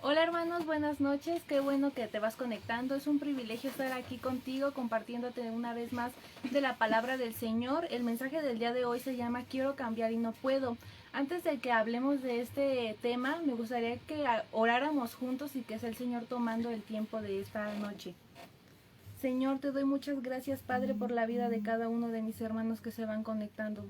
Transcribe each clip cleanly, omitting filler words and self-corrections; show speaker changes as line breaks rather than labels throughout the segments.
Hola hermanos, buenas noches, qué bueno que te vas conectando, es un privilegio estar aquí contigo compartiéndote una vez más de la palabra del Señor. El mensaje del día de hoy se llama Quiero cambiar y no puedo. Antes de que hablemos de este tema, me gustaría que oráramos juntos y que sea el Señor tomando el tiempo de esta noche. Señor, te doy muchas gracias, Padre, por la vida de cada uno de mis hermanos que se van conectando.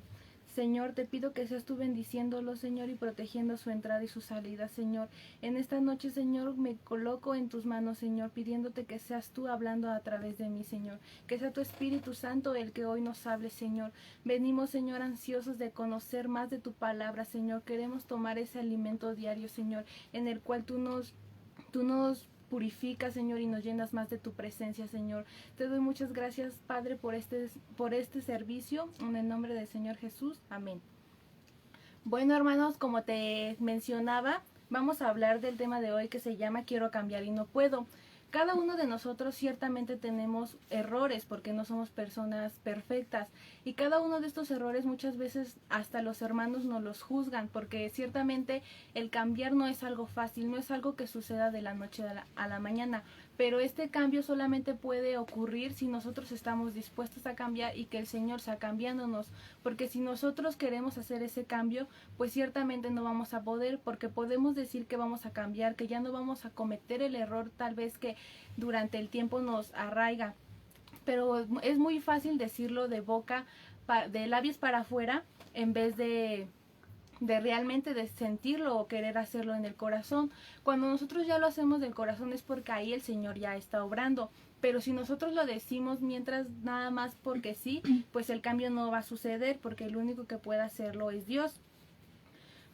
Señor, te pido que seas tú bendiciéndolo, Señor, y protegiendo su entrada y su salida, Señor. En esta noche, Señor, me coloco en tus manos, Señor, pidiéndote que seas tú hablando a través de mí, Señor. Que sea tu Espíritu Santo el que hoy nos hable, Señor. Venimos, Señor, ansiosos de conocer más de tu palabra, Señor. Queremos tomar ese alimento diario, Señor, en el cual tú nos purifica, Señor, y nos llenas más de tu presencia, Señor. Te doy muchas gracias, Padre, por este servicio. En el nombre del Señor Jesús. Amén. Bueno, hermanos, como te mencionaba, vamos a hablar del tema de hoy que se llama Quiero cambiar y no puedo. Cada uno de nosotros ciertamente tenemos errores porque no somos personas perfectas, y cada uno de estos errores muchas veces hasta los hermanos nos los juzgan, porque ciertamente el cambiar no es algo fácil, no es algo que suceda de la noche a la mañana, pero este cambio solamente puede ocurrir si nosotros estamos dispuestos a cambiar y que el Señor sea cambiándonos, porque si nosotros queremos hacer ese cambio, pues ciertamente no vamos a poder, porque podemos decir que vamos a cambiar, que ya no vamos a cometer el error tal vez que durante el tiempo nos arraiga, pero es muy fácil decirlo de boca, de labios para afuera, en vez de realmente de sentirlo o querer hacerlo en el corazón. Cuando nosotros ya lo hacemos del corazón es porque ahí el Señor ya está obrando. Pero si nosotros lo decimos mientras nada más porque sí, pues el cambio no va a suceder, porque el único que puede hacerlo es Dios.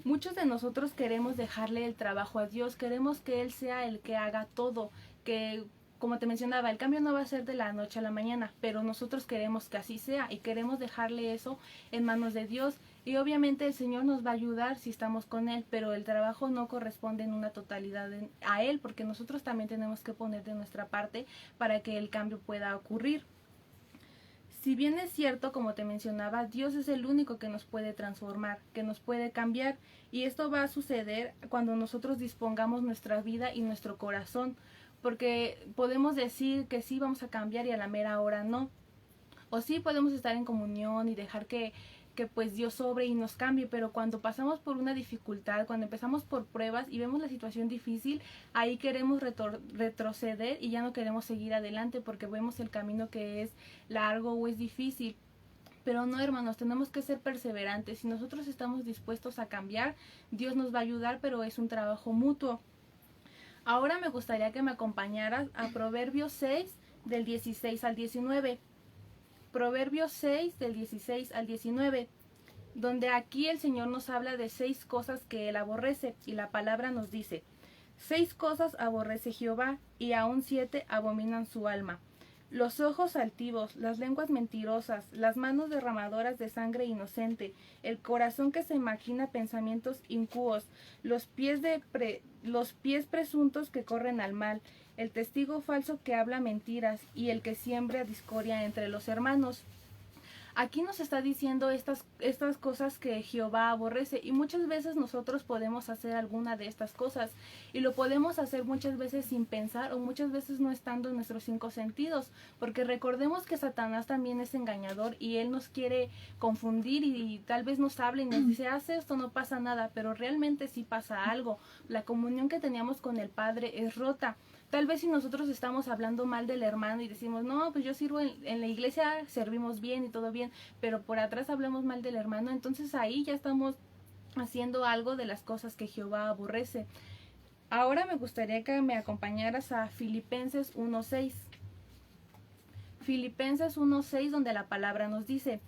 Muchos de nosotros queremos dejarle el trabajo a Dios, queremos que Él sea el que haga todo, que como te mencionaba, el cambio no va a ser de la noche a la mañana, pero nosotros queremos que así sea y queremos dejarle eso en manos de Dios. Y obviamente el Señor nos va a ayudar si estamos con Él, pero el trabajo no corresponde en una totalidad a Él, porque nosotros también tenemos que poner de nuestra parte para que el cambio pueda ocurrir. Si bien es cierto, como te mencionaba, Dios es el único que nos puede transformar, que nos puede cambiar, y esto va a suceder cuando nosotros dispongamos nuestra vida y nuestro corazón, porque podemos decir que sí vamos a cambiar y a la mera hora no, o sí podemos estar en comunión y dejar que pues Dios sobre y nos cambie, pero cuando pasamos por una dificultad, cuando empezamos por pruebas y vemos la situación difícil, ahí queremos retroceder y ya no queremos seguir adelante porque vemos el camino que es largo o es difícil. Pero no, hermanos, tenemos que ser perseverantes. Si nosotros estamos dispuestos a cambiar, Dios nos va a ayudar, pero es un trabajo mutuo. Ahora me gustaría que me acompañaras a Proverbios 6 del 16 al 19. Proverbios 6 del 16 al 19, donde aquí el Señor nos habla de 6 cosas que Él aborrece, y la palabra nos dice: 6 cosas aborrece Jehová, y aún 7 abominan su alma: los ojos altivos, las lenguas mentirosas, las manos derramadoras de sangre inocente, el corazón que se imagina pensamientos incuos, los pies presuntos que corren al mal, el testigo falso que habla mentiras, y el que siembra discordia entre los hermanos. Aquí nos está diciendo estas cosas que Jehová aborrece, y muchas veces nosotros podemos hacer alguna de estas cosas, y lo podemos hacer muchas veces sin pensar o muchas veces no estando en nuestros 5 sentidos, porque recordemos que Satanás también es engañador y él nos quiere confundir y tal vez nos hable y nos dice: haz esto, no pasa nada, pero realmente sí pasa algo. La comunión que teníamos con el Padre es rota. Tal vez si nosotros estamos hablando mal del hermano y decimos: no, pues yo sirvo en la iglesia, servimos bien y todo bien, pero por atrás hablamos mal del hermano, entonces ahí ya estamos haciendo algo de las cosas que Jehová aborrece. Ahora me gustaría que me acompañaras a Filipenses 1:6. Filipenses 1:6, donde la palabra nos dice: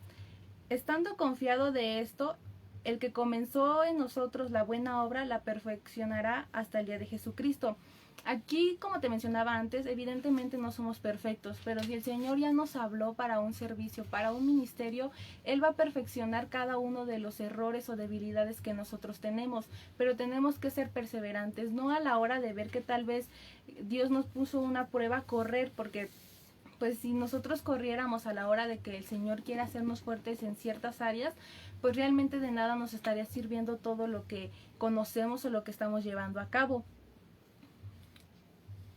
estando confiado de esto, el que comenzó en nosotros la buena obra la perfeccionará hasta el día de Jesucristo. Aquí, como te mencionaba antes, evidentemente no somos perfectos, pero si el Señor ya nos habló para un servicio, para un ministerio, Él va a perfeccionar cada uno de los errores o debilidades que nosotros tenemos, pero tenemos que ser perseverantes, no a la hora de ver que tal vez Dios nos puso una prueba, correr, porque pues si nosotros corriéramos a la hora de que el Señor quiere hacernos fuertes en ciertas áreas, pues realmente de nada nos estaría sirviendo todo lo que conocemos o lo que estamos llevando a cabo.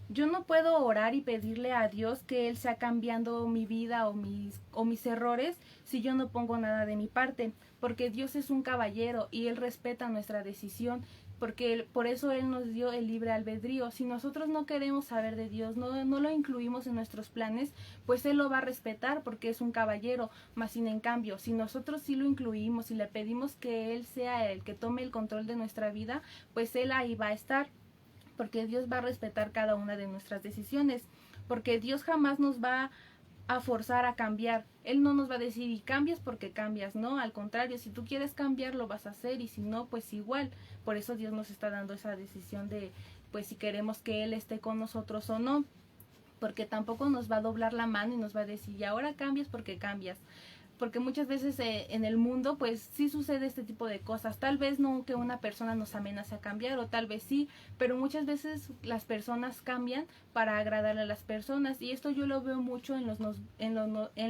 Yo no puedo orar y pedirle a Dios que Él sea cambiando mi vida o mis errores si yo no pongo nada de mi parte, porque Dios es un caballero y Él respeta nuestra decisión, porque por eso Él nos dio el libre albedrío. Si nosotros no queremos saber de Dios, no lo incluimos en nuestros planes, pues Él lo va a respetar porque es un caballero. Mas sin en cambio, si nosotros sí lo incluimos y le pedimos que Él sea el que tome el control de nuestra vida, pues Él ahí va a estar, porque Dios va a respetar cada una de nuestras decisiones, porque Dios jamás nos va a forzar a cambiar. Él no nos va a decir y cambias porque cambias, no, al contrario, si tú quieres cambiar lo vas a hacer y si no, pues igual. Por eso Dios nos está dando esa decisión de pues si queremos que Él esté con nosotros o no, porque tampoco nos va a doblar la mano y nos va a decir y ahora cambias porque cambias, porque muchas veces en el mundo pues sí sucede este tipo de cosas. Tal vez no que una persona nos amenace a cambiar, o tal vez sí, pero muchas veces las personas cambian para agradar a las personas, y esto yo lo veo mucho en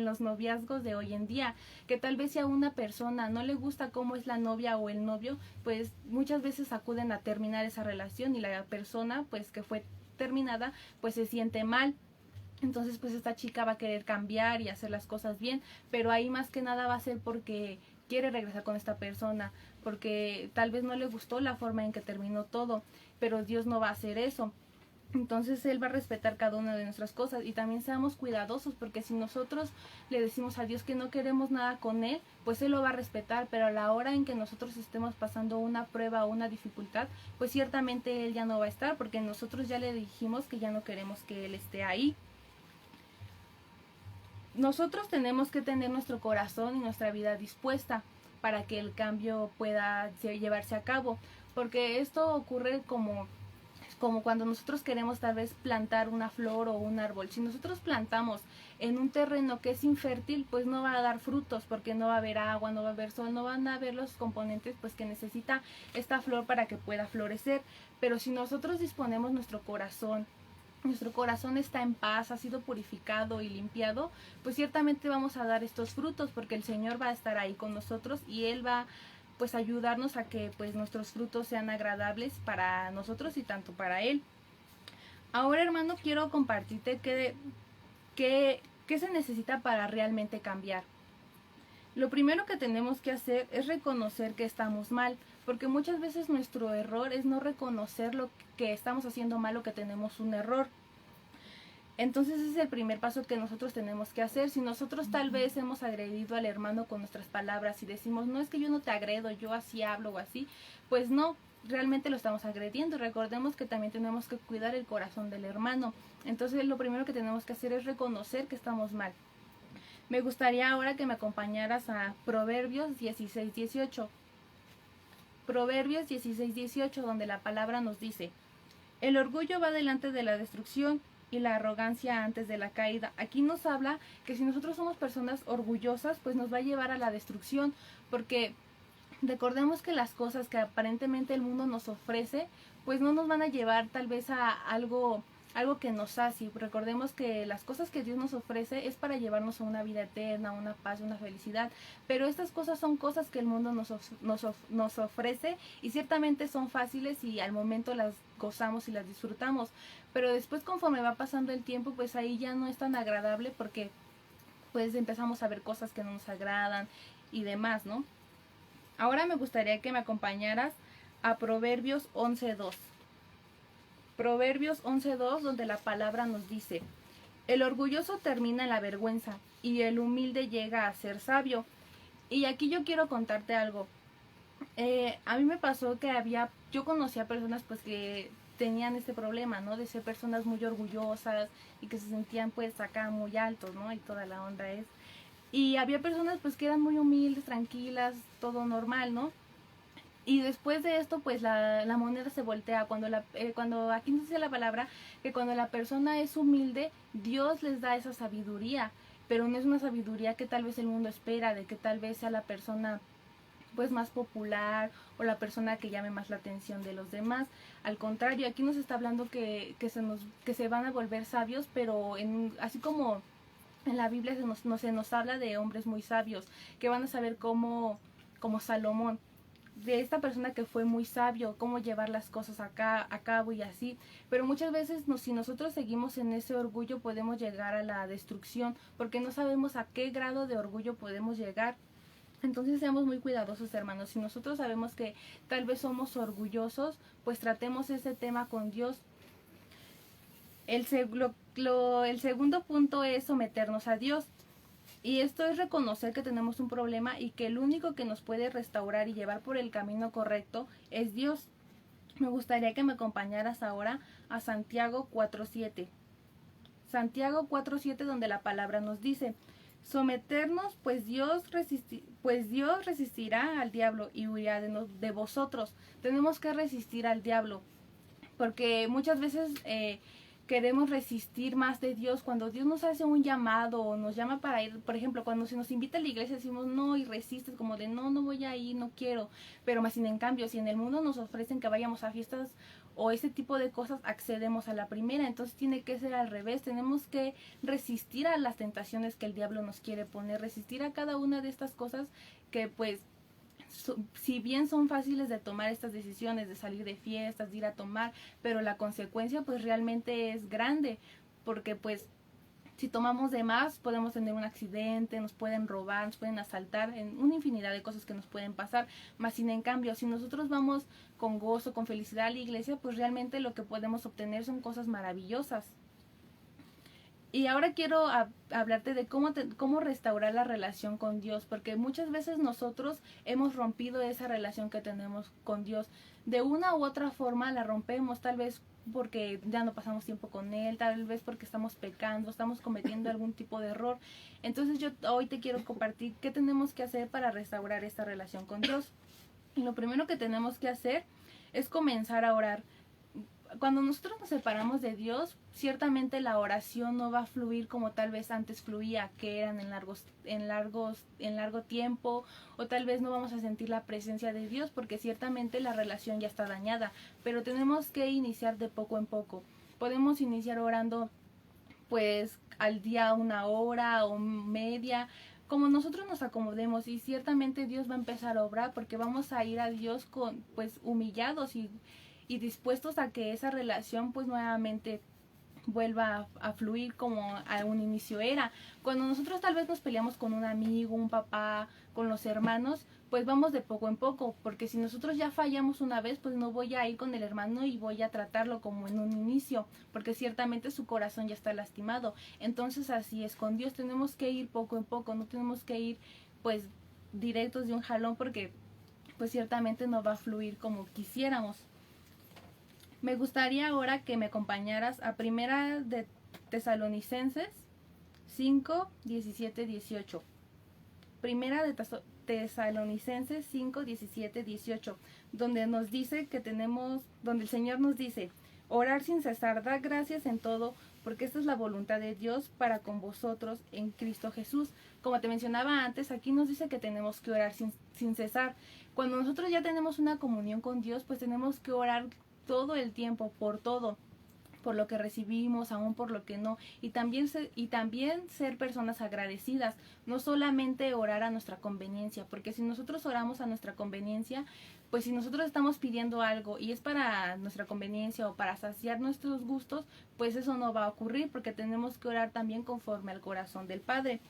los noviazgos de hoy en día, que tal vez si a una persona no le gusta cómo es la novia o el novio, pues muchas veces acuden a terminar esa relación y la persona pues que fue terminada pues se siente mal. Entonces pues esta chica va a querer cambiar y hacer las cosas bien, pero ahí más que nada va a ser porque quiere regresar con esta persona, porque tal vez no le gustó la forma en que terminó todo, pero Dios no va a hacer eso. Entonces Él va a respetar cada una de nuestras cosas, y también seamos cuidadosos, porque si nosotros le decimos a Dios que no queremos nada con Él, pues Él lo va a respetar, pero a la hora en que nosotros estemos pasando una prueba o una dificultad, pues ciertamente Él ya no va a estar, porque nosotros ya le dijimos que ya no queremos que Él esté ahí. Nosotros tenemos que tener nuestro corazón y nuestra vida dispuesta para que el cambio pueda llevarse a cabo, porque esto ocurre como cuando nosotros queremos tal vez plantar una flor o un árbol. Si nosotros plantamos en un terreno que es infértil, pues no va a dar frutos, porque no va a haber agua, no va a haber sol, no van a haber los componentes pues que necesita esta flor para que pueda florecer. Pero si nosotros disponemos nuestro corazón está en paz, ha sido purificado y limpiado, pues ciertamente vamos a dar estos frutos, porque el Señor va a estar ahí con nosotros y Él va pues ayudarnos a que pues nuestros frutos sean agradables para nosotros y tanto para Él. Ahora, hermano, quiero compartirte qué se necesita para realmente cambiar. Lo primero que tenemos que hacer es reconocer que estamos mal, porque muchas veces nuestro error es no reconocer lo que estamos haciendo mal o que tenemos un error. Entonces ese es el primer paso que nosotros tenemos que hacer. Si nosotros tal vez hemos agredido al hermano con nuestras palabras y decimos, no, es que yo no te agredo, yo así hablo o así, pues no, realmente lo estamos agrediendo. Recordemos que también tenemos que cuidar el corazón del hermano. Entonces lo primero que tenemos que hacer es reconocer que estamos mal. Me gustaría ahora que me acompañaras a Proverbios 16:18. Proverbios 16:18, donde la palabra nos dice: el orgullo va delante de la destrucción y la arrogancia antes de la caída. Aquí nos habla que si nosotros somos personas orgullosas, pues nos va a llevar a la destrucción, porque recordemos que las cosas que aparentemente el mundo nos ofrece, pues no nos van a llevar tal vez a algo que nos sacie. Recordemos que las cosas que Dios nos ofrece es para llevarnos a una vida eterna, una paz, una felicidad, pero estas cosas son cosas que el mundo nos ofrece, y ciertamente son fáciles y al momento las gozamos y las disfrutamos, pero después conforme va pasando el tiempo, pues ahí ya no es tan agradable, porque pues empezamos a ver cosas que no nos agradan y demás, ¿no? Ahora me gustaría que me acompañaras a Proverbios 11:2. Proverbios 11:2, donde la palabra nos dice: el orgulloso termina en la vergüenza y el humilde llega a ser sabio. Y aquí yo quiero contarte algo. A mí me pasó que yo conocía personas pues que tenían este problema, ¿no? De ser personas muy orgullosas y que se sentían pues acá muy altos, ¿no? Y toda la onda es. Y había personas pues que eran muy humildes, tranquilas, todo normal, ¿no? Y después de esto, pues la moneda se voltea. Cuando aquí nos dice la palabra que cuando la persona es humilde, Dios les da esa sabiduría, pero no es una sabiduría que tal vez el mundo espera, de que tal vez sea la persona pues más popular o la persona que llame más la atención de los demás. Al contrario, aquí nos está hablando que se van a volver sabios, pero así como en la Biblia se nos habla de hombres muy sabios que van a saber como Salomón. de esta persona que fue muy sabio, cómo llevar las cosas acá, a cabo y así. Pero muchas veces si nosotros seguimos en ese orgullo podemos llegar a la destrucción porque no sabemos a qué grado de orgullo podemos llegar. Entonces seamos muy cuidadosos, hermanos. Si nosotros sabemos que tal vez somos orgullosos, pues tratemos ese tema con Dios. El segundo punto es someternos a Dios. Y esto es reconocer que tenemos un problema y que el único que nos puede restaurar y llevar por el camino correcto es Dios. Me gustaría que me acompañaras ahora a Santiago 4:7. Santiago 4:7, donde la palabra nos dice: someternos, pues Dios resistirá al diablo y huirá de vosotros. Tenemos que resistir al diablo, porque muchas veces queremos resistir más de Dios. Cuando Dios nos hace un llamado o nos llama para ir, por ejemplo, cuando se nos invita a la iglesia decimos no y resistes como de no voy a ir, no quiero. Pero más sin en cambio, si en el mundo nos ofrecen que vayamos a fiestas o ese tipo de cosas, accedemos a la primera. Entonces tiene que ser al revés. Tenemos que resistir a las tentaciones que el diablo nos quiere poner, resistir a cada una de estas cosas que pues si bien son fáciles de tomar estas decisiones, de salir de fiestas, de ir a tomar, pero la consecuencia pues realmente es grande, porque pues si tomamos de más podemos tener un accidente, nos pueden robar, nos pueden asaltar, en una infinidad de cosas que nos pueden pasar. Más sin en cambio, si nosotros vamos con gozo, con felicidad a la iglesia, pues realmente lo que podemos obtener son cosas maravillosas. Y ahora quiero hablarte de cómo restaurar la relación con Dios, porque muchas veces nosotros hemos rompido esa relación que tenemos con Dios. De una u otra forma la rompemos, tal vez porque ya no pasamos tiempo con Él, tal vez porque estamos pecando, estamos cometiendo algún tipo de error. Entonces yo hoy te quiero compartir qué tenemos que hacer para restaurar esta relación con Dios. Y lo primero que tenemos que hacer es comenzar a orar. Cuando nosotros nos separamos de Dios, ciertamente la oración no va a fluir como tal vez antes fluía, que eran en largo tiempo, o tal vez no vamos a sentir la presencia de Dios porque ciertamente la relación ya está dañada, pero tenemos que iniciar de poco en poco. Podemos iniciar orando pues al día 1 hora o media, como nosotros nos acomodemos, y ciertamente Dios va a empezar a obrar porque vamos a ir a Dios con pues humillados y dispuestos a que esa relación pues nuevamente vuelva a fluir como a un inicio era. Cuando nosotros tal vez nos peleamos con un amigo, un papá, con los hermanos, pues vamos de poco en poco, porque si nosotros ya fallamos una vez, pues no voy a ir con el hermano y voy a tratarlo como en un inicio, porque ciertamente su corazón ya está lastimado. Entonces así es con Dios, tenemos que ir poco en poco, no tenemos que ir pues directos de un jalón, porque pues ciertamente no va a fluir como quisiéramos. Me gustaría ahora que me acompañaras a Primera de Tesalonicenses 5, 17, 18. Primera de Tesalonicenses 5, 17, 18, donde nos dice donde el Señor nos dice: orar sin cesar, da gracias en todo, porque esta es la voluntad de Dios para con vosotros en Cristo Jesús. Como te mencionaba antes, aquí nos dice que tenemos que orar sin cesar. Cuando nosotros ya tenemos una comunión con Dios, pues tenemos que orar todo el tiempo, por todo, por lo que recibimos, aún por lo que no, y también ser personas agradecidas, no solamente orar a nuestra conveniencia, porque si nosotros oramos a nuestra conveniencia, pues si nosotros estamos pidiendo algo y es para nuestra conveniencia o para saciar nuestros gustos, pues eso no va a ocurrir, porque tenemos que orar también conforme al corazón del Padre.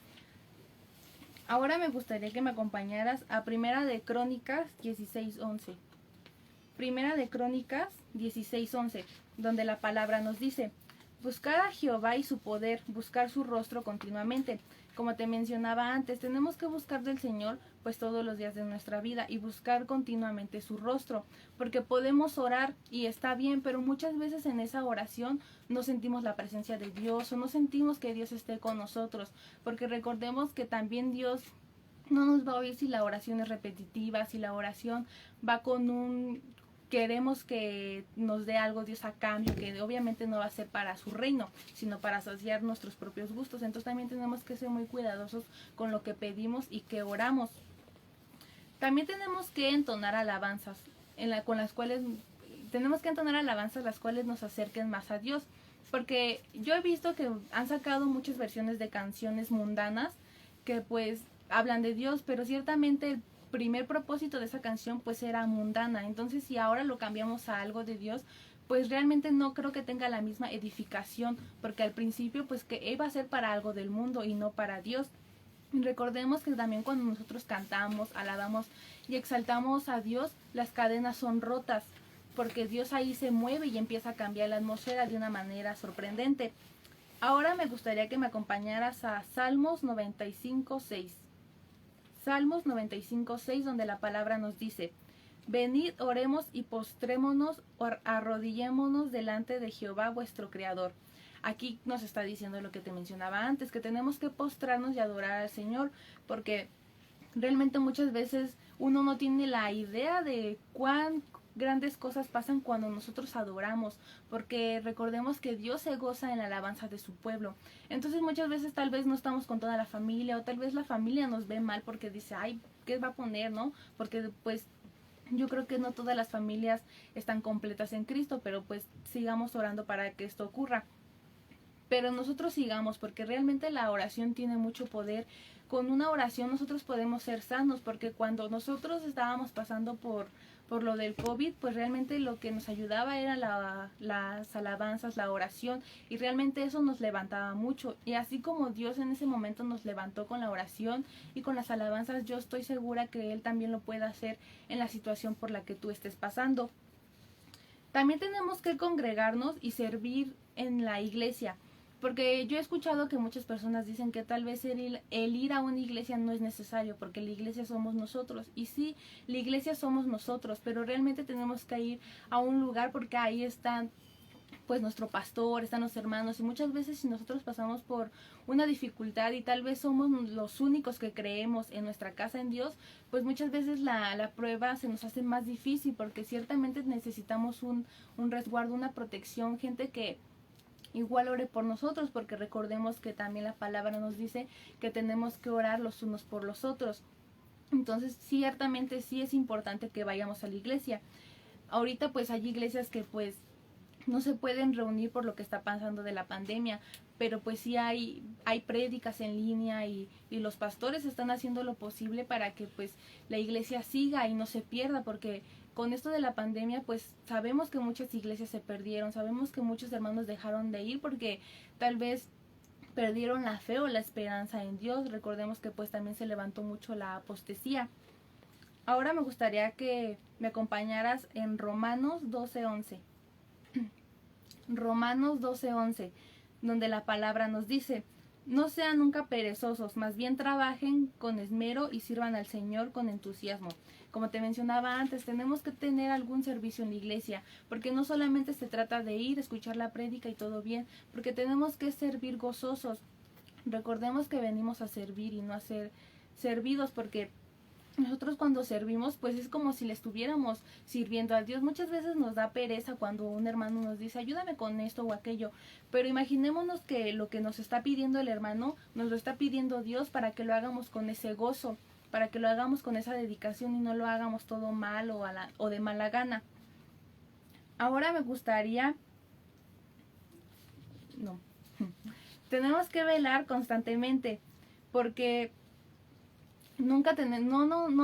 Ahora me gustaría que me acompañaras a Primera de Crónicas 16:11. Primera de Crónicas 16:11, donde la palabra nos dice: buscar a Jehová y su poder, buscar su rostro continuamente. Como te mencionaba antes, tenemos que buscar del Señor pues todos los días de nuestra vida y buscar continuamente su rostro, porque podemos orar y está bien, pero muchas veces en esa oración no sentimos la presencia de Dios o no sentimos que Dios esté con nosotros, porque recordemos que también Dios no nos va a oír si la oración es repetitiva, si la oración va queremos que nos dé algo Dios a cambio, que obviamente no va a ser para su reino, sino para saciar nuestros propios gustos. Entonces también tenemos que ser muy cuidadosos con lo que pedimos y que oramos. También tenemos que entonar alabanzas, las cuales nos acerquen más a Dios, porque yo he visto que han sacado muchas versiones de canciones mundanas que pues hablan de Dios, pero ciertamente primer propósito de esa canción pues era mundana. Entonces si ahora lo cambiamos a algo de Dios, pues realmente no creo que tenga la misma edificación, porque al principio pues que iba a ser para algo del mundo y no para Dios. Recordemos que también cuando nosotros cantamos, alabamos y exaltamos a Dios, las cadenas son rotas, porque Dios ahí se mueve y empieza a cambiar la atmósfera de una manera sorprendente. Ahora me gustaría que me acompañaras a Salmos 95:6. Salmos 95:6, donde la palabra nos dice: venid, oremos y postrémonos, arrodillémonos delante de Jehová vuestro Creador. Aquí nos está diciendo lo que te mencionaba antes, que tenemos que postrarnos y adorar al Señor, porque realmente muchas veces uno no tiene la idea de cuán grandes cosas pasan cuando nosotros adoramos, porque recordemos que Dios se goza en la alabanza de su pueblo. Entonces muchas veces tal vez no estamos con toda la familia, o tal vez la familia nos ve mal porque dice, ay, ¿qué va a poner, no? Porque pues yo creo que no todas las familias están completas en Cristo, pero pues sigamos orando para que esto ocurra. Pero nosotros sigamos, porque realmente la oración tiene mucho poder. Con una oración nosotros podemos ser sanos, porque cuando nosotros estábamos pasando por lo del COVID, pues realmente lo que nos ayudaba era las alabanzas, la oración, y realmente eso nos levantaba mucho. Y así como Dios en ese momento nos levantó con la oración y con las alabanzas, yo estoy segura que Él también lo puede hacer en la situación por la que tú estés pasando. También tenemos que congregarnos y servir en la iglesia. Porque yo he escuchado que muchas personas dicen que tal vez el ir a una iglesia no es necesario, porque la iglesia somos nosotros. Y sí, la iglesia somos nosotros, pero realmente tenemos que ir a un lugar porque ahí están pues nuestro pastor, están los hermanos, y muchas veces si nosotros pasamos por una dificultad y tal vez somos los únicos que creemos en nuestra casa en Dios, pues muchas veces la prueba se nos hace más difícil, porque ciertamente necesitamos un resguardo, una protección, gente que igual ore por nosotros, porque recordemos que también la palabra nos dice que tenemos que orar los unos por los otros. Entonces ciertamente sí es importante que vayamos a la iglesia. Ahorita pues hay iglesias que pues no se pueden reunir por lo que está pasando de la pandemia, pero pues sí hay prédicas en línea, y los pastores están haciendo lo posible para que pues la iglesia siga y no se pierda, porque con esto de la pandemia pues sabemos que muchas iglesias se perdieron, sabemos que muchos hermanos dejaron de ir porque tal vez perdieron la fe o la esperanza en Dios. Recordemos que pues también se levantó mucho la apostasía. Ahora me gustaría que me acompañaras en Romanos 12:11. Romanos 12:11, donde la palabra nos dice: no sean nunca perezosos, más bien trabajen con esmero y sirvan al Señor con entusiasmo. Como te mencionaba antes, tenemos que tener algún servicio en la iglesia, porque no solamente se trata de ir, escuchar la prédica y todo bien, porque tenemos que servir gozosos. Recordemos que venimos a servir y no a ser servidos, porque nosotros cuando servimos pues es como si le estuviéramos sirviendo a Dios. Muchas veces nos da pereza cuando un hermano nos dice ayúdame con esto o aquello, pero imaginémonos que lo que nos está pidiendo el hermano nos lo está pidiendo Dios, para que lo hagamos con ese gozo, para que lo hagamos con esa dedicación y no lo hagamos todo mal o de mala gana. Ahora me gustaría no tenemos que velar constantemente, porque no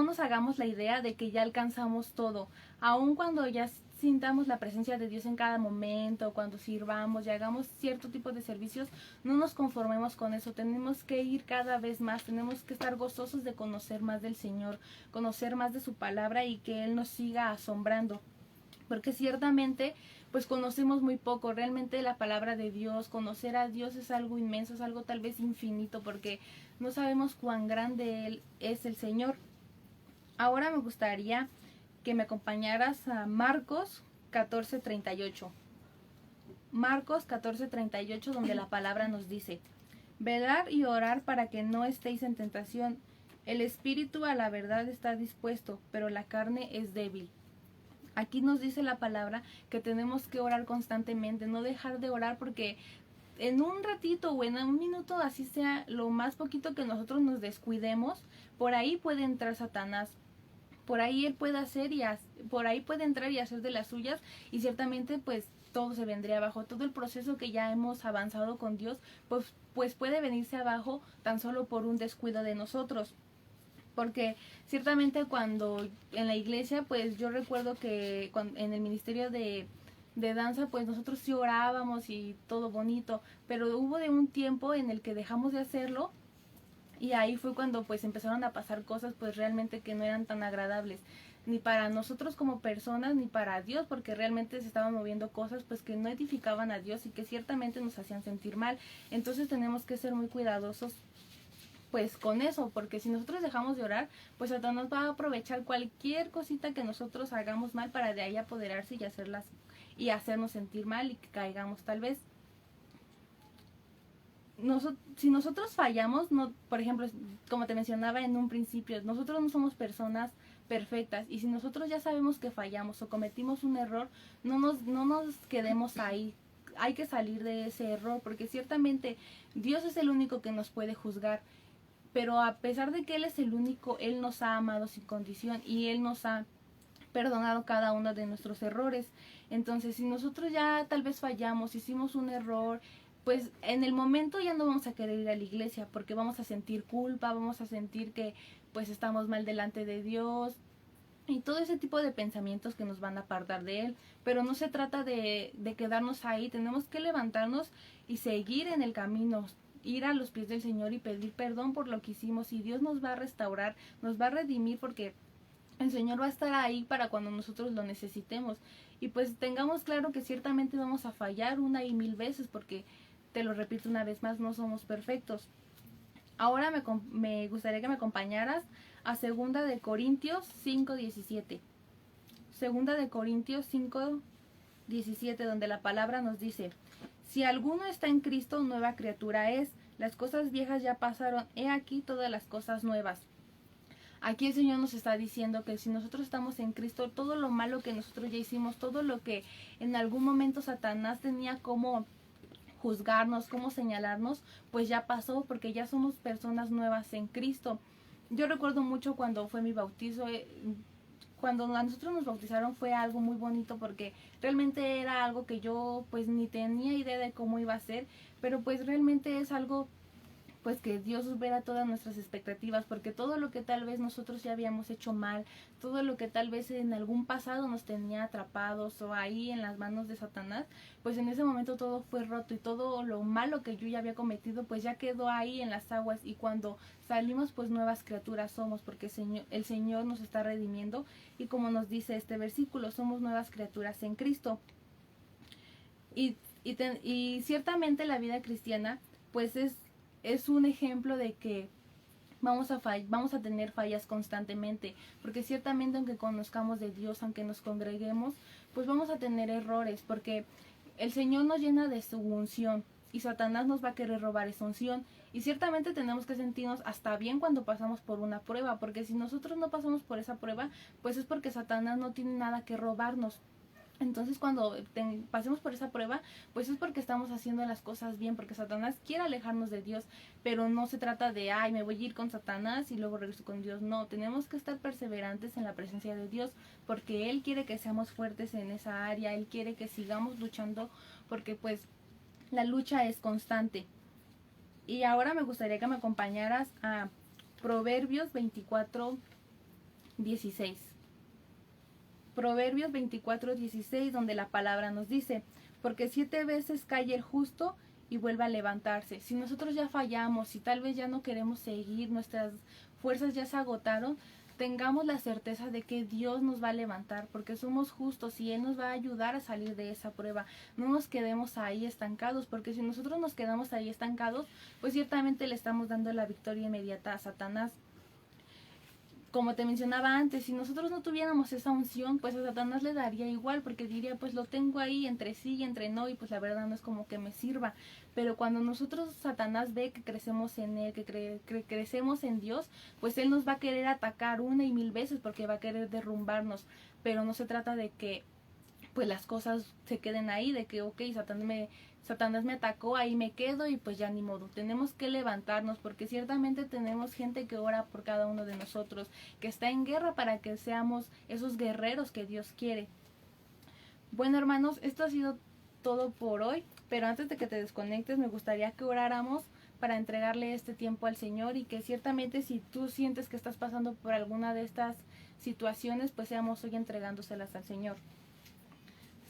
nos hagamos la idea de que ya alcanzamos todo. Aun cuando ya sintamos la presencia de Dios en cada momento, cuando sirvamos y hagamos cierto tipo de servicios, no nos conformemos con eso. Tenemos que ir cada vez más, tenemos que estar gozosos de conocer más del Señor, conocer más de su palabra, y que Él nos siga asombrando. Porque ciertamente pues conocemos muy poco. Realmente la palabra de Dios, conocer a Dios es algo inmenso, es algo tal vez infinito, porque no sabemos cuán grande Él es, el Señor. Ahora me gustaría que me acompañaras a Marcos 14:38. Marcos 14:38, donde la palabra nos dice: velad y orar para que no estéis en tentación. El espíritu a la verdad está dispuesto, pero la carne es débil. Aquí nos dice la palabra que tenemos que orar constantemente, no dejar de orar, porque en un ratito o en un minuto, así sea lo más poquito que nosotros nos descuidemos, por ahí puede entrar Satanás, por ahí él puede por ahí puede entrar y hacer de las suyas, y ciertamente pues todo se vendría abajo. Todo el proceso que ya hemos avanzado con Dios pues puede venirse abajo tan solo por un descuido de nosotros. porque ciertamente cuando en la iglesia, pues yo recuerdo que en el ministerio de danza, pues nosotros sí orábamos y todo bonito, pero hubo de un tiempo en el que dejamos de hacerlo y ahí fue cuando pues empezaron a pasar cosas pues realmente que no eran tan agradables ni para nosotros como personas ni para Dios, porque realmente se estaban moviendo cosas pues que no edificaban a Dios y que ciertamente nos hacían sentir mal. Entonces tenemos que ser muy cuidadosos pues con eso, porque si nosotros dejamos de orar, pues Satanás va a aprovechar cualquier cosita que nosotros hagamos mal para de ahí apoderarse y hacerlas y hacernos sentir mal y que caigamos tal vez. Si nosotros fallamos, no, por ejemplo, como te mencionaba en un principio, nosotros no somos personas perfectas y si nosotros ya sabemos que fallamos o cometimos un error, no nos quedemos ahí. Hay que salir de ese error porque ciertamente Dios es el único que nos puede juzgar, pero a pesar de que Él es el único, Él nos ha amado sin condición y Él nos ha perdonado cada uno de nuestros errores. Entonces, si nosotros ya tal vez fallamos, hicimos un error, pues en el momento ya no vamos a querer ir a la iglesia porque vamos a sentir culpa, vamos a sentir que pues estamos mal delante de Dios y todo ese tipo de pensamientos que nos van a apartar de Él. Pero no se trata de quedarnos ahí, tenemos que levantarnos y seguir en el camino, ir a los pies del Señor y pedir perdón por lo que hicimos y Dios nos va a restaurar, nos va a redimir porque el Señor va a estar ahí para cuando nosotros lo necesitemos. Y pues tengamos claro que ciertamente vamos a fallar una y mil veces porque, te lo repito una vez más, no somos perfectos. Ahora me gustaría que me acompañaras a 2 de Corintios 5:17. 2 de Corintios 5:17, donde la palabra nos dice: si alguno está en Cristo, nueva criatura es. Las cosas viejas ya pasaron, he aquí todas las cosas nuevas. Aquí el Señor nos está diciendo que si nosotros estamos en Cristo, todo lo malo que nosotros ya hicimos, todo lo que en algún momento Satanás tenía como juzgarnos, como señalarnos, pues ya pasó porque ya somos personas nuevas en Cristo. Yo recuerdo mucho cuando fue mi bautizo, cuando a nosotros nos bautizaron fue algo muy bonito porque realmente era algo que yo pues ni tenía idea de cómo iba a ser, pero pues realmente es algo pues que Dios supera todas nuestras expectativas, porque todo lo que tal vez nosotros ya habíamos hecho mal, todo lo que tal vez en algún pasado nos tenía atrapados o ahí en las manos de Satanás, pues en ese momento todo fue roto y todo lo malo que yo ya había cometido pues ya quedó ahí en las aguas y cuando salimos pues nuevas criaturas somos porque el Señor nos está redimiendo y como nos dice este versículo, somos nuevas criaturas en Cristo. Y ciertamente la vida cristiana pues es un ejemplo de que vamos a tener fallas constantemente, porque ciertamente aunque conozcamos de Dios, aunque nos congreguemos, pues vamos a tener errores, porque el Señor nos llena de su unción y Satanás nos va a querer robar esa unción. Y ciertamente tenemos que sentirnos hasta bien cuando pasamos por una prueba, porque si nosotros no pasamos por esa prueba, pues es porque Satanás no tiene nada que robarnos. Entonces cuando pasemos por esa prueba, pues es porque estamos haciendo las cosas bien, porque Satanás quiere alejarnos de Dios, pero no se trata de, ay, me voy a ir con Satanás y luego regreso con Dios. No, tenemos que estar perseverantes en la presencia de Dios, porque Él quiere que seamos fuertes en esa área, Él quiere que sigamos luchando, porque pues la lucha es constante. Y ahora me gustaría que me acompañaras a Proverbios 24:16. Proverbios 24:16, donde la palabra nos dice: porque 7 veces cae el justo y vuelve a levantarse. Si nosotros ya fallamos, si tal vez ya no queremos seguir, nuestras fuerzas ya se agotaron, tengamos la certeza de que Dios nos va a levantar, porque somos justos y Él nos va a ayudar a salir de esa prueba. No nos quedemos ahí estancados, porque si nosotros nos quedamos ahí estancados, pues ciertamente le estamos dando la victoria inmediata a Satanás. Como te mencionaba antes, si nosotros no tuviéramos esa unción, pues a Satanás le daría igual, porque diría, pues lo tengo ahí entre sí y entre no, y pues la verdad no es como que me sirva. Pero cuando nosotros, Satanás ve que crecemos en Él, que crecemos en Dios, pues Él nos va a querer atacar una y mil veces, porque va a querer derrumbarnos. Pero no se trata de que pues las cosas se queden ahí, de que ok, Satanás me atacó, ahí me quedo y pues ya ni modo. Tenemos que levantarnos porque ciertamente tenemos gente que ora por cada uno de nosotros, que está en guerra para que seamos esos guerreros que Dios quiere. Bueno, hermanos, esto ha sido todo por hoy, pero antes de que te desconectes me gustaría que oráramos para entregarle este tiempo al Señor, y que ciertamente si tú sientes que estás pasando por alguna de estas situaciones, pues seamos hoy entregándoselas al Señor.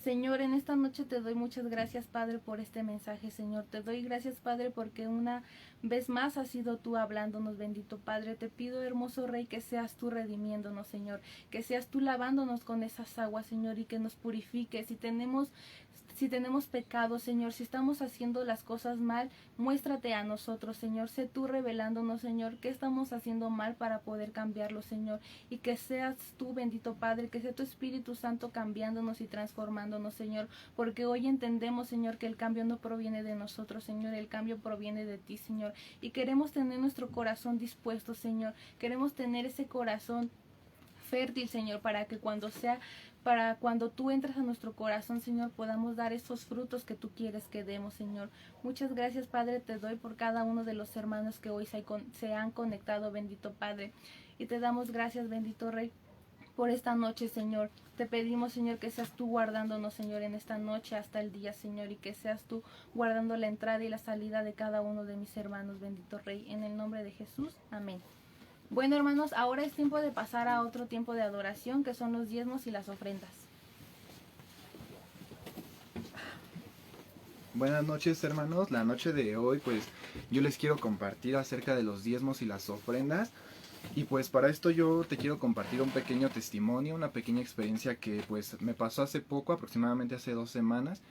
Señor, en esta noche te doy muchas gracias, Padre, por este mensaje, Señor. Te doy gracias, Padre, porque una vez más has sido tú hablándonos, bendito Padre. Te pido, hermoso Rey, que seas tú redimiéndonos, Señor. Que seas tú lavándonos con esas aguas, Señor, y que nos purifiques. Si tenemos pecado, Señor, si estamos haciendo las cosas mal, muéstrate a nosotros, Señor. Sé tú revelándonos, Señor, qué estamos haciendo mal para poder cambiarlo, Señor. Y que seas tú, bendito Padre, que sea tu Espíritu Santo cambiándonos y transformándonos, Señor. Porque hoy entendemos, Señor, que el cambio no proviene de nosotros, Señor. El cambio proviene de ti, Señor. Y queremos tener nuestro corazón dispuesto, Señor. Queremos tener ese corazón fértil, Señor, para cuando tú entras a nuestro corazón, Señor, podamos dar esos frutos que tú quieres que demos, Señor. Muchas gracias, Padre, te doy por cada uno de los hermanos que hoy se han conectado, bendito Padre. Y te damos gracias, bendito Rey, por esta noche, Señor. Te pedimos, Señor, que seas tú guardándonos, Señor, en esta noche hasta el día, Señor, y que seas tú guardando la entrada y la salida de cada uno de mis hermanos, bendito Rey. En el nombre de Jesús, amén. Bueno, hermanos, ahora es tiempo de pasar a otro tiempo de adoración, que son los diezmos y las ofrendas.
Buenas noches, hermanos. La noche de hoy, pues, yo les quiero compartir acerca de los diezmos y las ofrendas. Y pues para esto yo te quiero compartir un pequeño testimonio, una pequeña experiencia que pues me pasó hace poco, aproximadamente hace 2 semanas.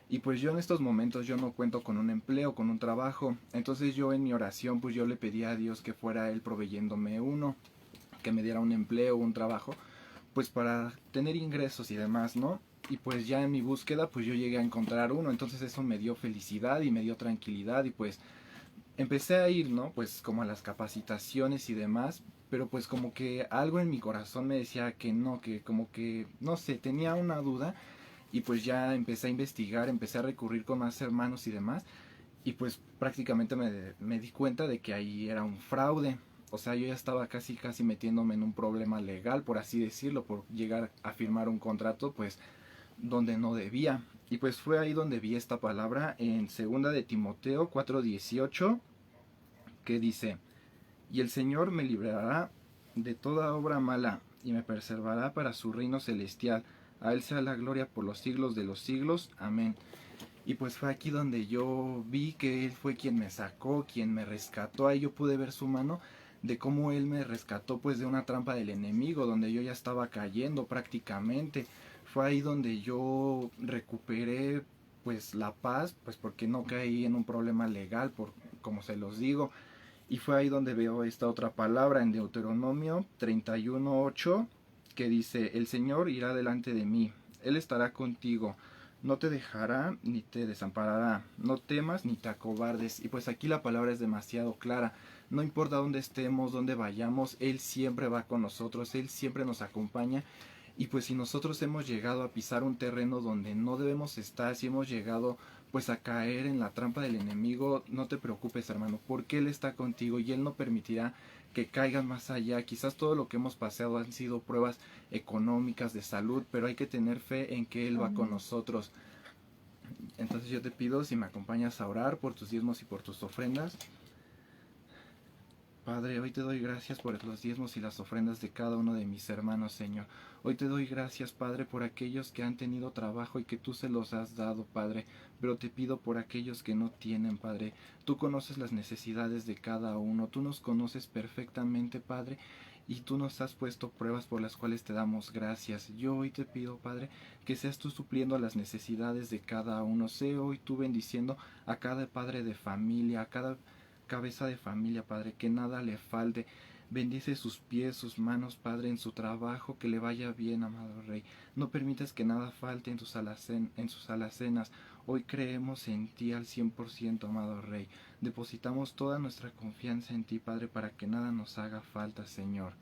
Y pues yo en estos momentos yo no cuento con un empleo, con un trabajo. Entonces yo en mi oración pues yo le pedí a Dios que fuera Él proveyéndome uno, que me diera un empleo, un trabajo, pues para tener ingresos y demás, ¿no? Y pues ya en mi búsqueda pues yo llegué a encontrar uno, entonces eso me dio felicidad y me dio tranquilidad y pues empecé a ir, ¿no? Pues como a las capacitaciones y demás, pero pues como que algo en mi corazón me decía que no, que como que, no sé, tenía una duda y pues ya empecé a investigar, empecé a recurrir con más hermanos y demás y pues prácticamente me di cuenta de que ahí era un fraude. O sea, yo ya estaba casi metiéndome en un problema legal, por así decirlo, por llegar a firmar un contrato pues donde no debía. Y pues fue ahí donde vi esta palabra en 2 de Timoteo 4:18, que dice: y el Señor me librará de toda obra mala y me preservará para su reino celestial. A Él sea la gloria por los siglos de los siglos. Amén. Y pues fue aquí donde yo vi que Él fue quien me sacó, quien me rescató. Ahí yo pude ver su mano de cómo Él me rescató pues de una trampa del enemigo, donde yo ya estaba cayendo prácticamente. Fue ahí donde yo recuperé pues la paz, pues porque no caí en un problema legal, por como se los digo. Y fue ahí donde veo esta otra palabra en Deuteronomio 31:8, que dice: el Señor irá delante de mí, Él estará contigo, no te dejará ni te desamparará, no temas ni te acobardes. Y pues aquí la palabra es demasiado clara. No importa dónde estemos, dónde vayamos, Él siempre va con nosotros, Él siempre nos acompaña. Y pues si nosotros hemos llegado a pisar un terreno donde no debemos estar, si hemos llegado pues a caer en la trampa del enemigo, no te preocupes, hermano, porque Él está contigo y Él no permitirá que caigas más allá. Quizás todo lo que hemos pasado han sido pruebas económicas, de salud, pero hay que tener fe en que Él va con nosotros. Entonces yo te pido si me acompañas a orar por tus diezmos y por tus ofrendas. Padre, hoy te doy gracias por los diezmos y las ofrendas de cada uno de mis hermanos, Señor. Hoy te doy gracias, Padre, por aquellos que han tenido trabajo y que tú se los has dado, Padre. Pero te pido por aquellos que no tienen, Padre. Tú conoces las necesidades de cada uno. Tú nos conoces perfectamente, Padre. Y tú nos has puesto pruebas por las cuales te damos gracias. Yo hoy te pido, Padre, que seas tú supliendo las necesidades de cada uno. Sé hoy tú bendiciendo a cada padre de familia, a cada cabeza de familia, Padre, que nada le falte. Bendice sus pies, sus manos, Padre, en su trabajo, que le vaya bien, amado Rey. No permitas que nada falte en sus alacenas. Hoy creemos en ti al 100%, amado Rey. Depositamos toda nuestra confianza en ti, Padre, para que nada nos haga falta, Señor.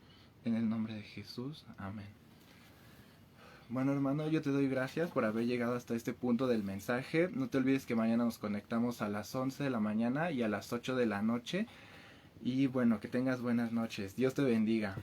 En el nombre de Jesús, amén. Bueno, hermano, yo te doy gracias por haber llegado hasta este punto del mensaje. No te olvides que mañana nos conectamos a las 11 de la mañana y a las 8 de la noche. Y bueno, que tengas buenas noches. Dios te bendiga.